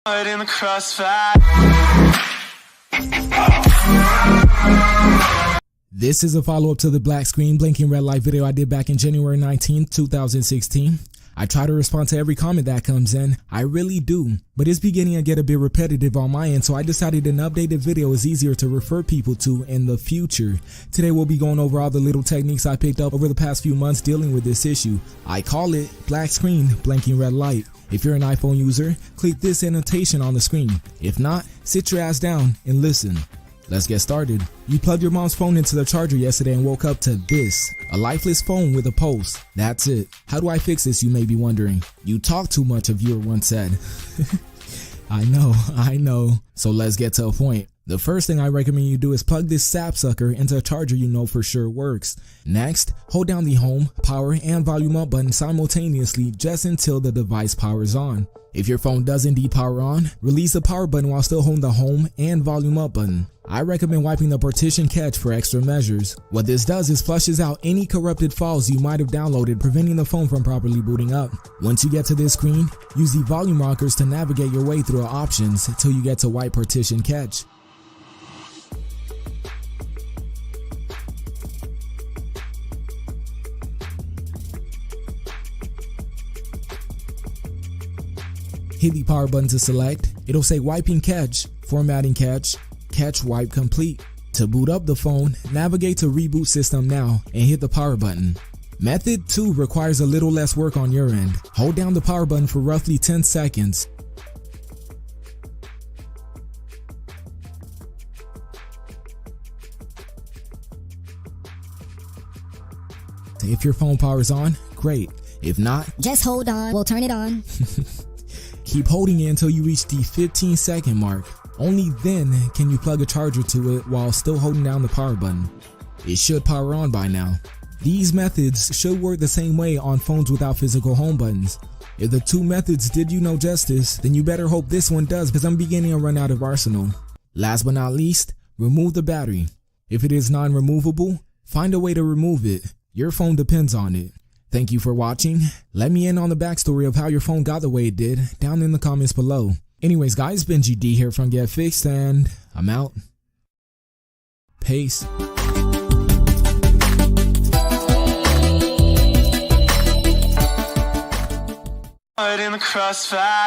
In the crossfire. This is a follow-up to the black screen blinking red light video I did back in January 19th, 2016. I try to respond to every comment that comes in, I really do, but it's beginning to get a bit repetitive on my end, so I decided an updated video is easier to refer people to in the future. Today we'll be going over all the little techniques I picked up over the past few months dealing with this issue. I call it black screen blinking red light. If you're an iPhone user, click this annotation on the screen. If not, sit your ass down and listen. Let's get started. You plugged your mom's phone into the charger yesterday and woke up to this, a lifeless phone with a pulse. That's it. How do I fix this, you may be wondering? You talk too much, a viewer once said. I know. So let's get to a point. The first thing I recommend you do is plug this sapsucker into a charger you know for sure works. Next, hold down the home, power, and volume up button simultaneously just until the device powers on. If your phone does indeed power on, release the power button while still holding the home and volume up button. I recommend wiping the partition cache for extra measures. What this does is flushes out any corrupted files you might have downloaded, preventing the phone from properly booting up. Once you get to this screen, use the volume rockers to navigate your way through options until you get to wipe partition cache. Hit the power button to select. It'll say wiping cache, formatting cache, cache wipe complete. To boot up the phone, navigate to reboot system now and hit the power button. Method 2 requires a little less work on your end. Hold down the power button for roughly 10 seconds. If your phone powers on, great. If not, just hold on, we'll turn it on. Keep holding it until you reach the 15-second mark. Only then can you plug a charger to it while still holding down the power button. It should power on by now. These methods should work the same way on phones without physical home buttons. If the two methods did you no justice, then you better hope this one does, because I'm beginning to run out of arsenal. Last but not least, remove the battery. If it is non-removable, find a way to remove it. Your phone depends on it. Thank you for watching. Let me in on the backstory of how your phone got the way it did down in the comments below. Anyways guys, Ben GD here from Get Fixed and I'm out. Peace. In the crossfire.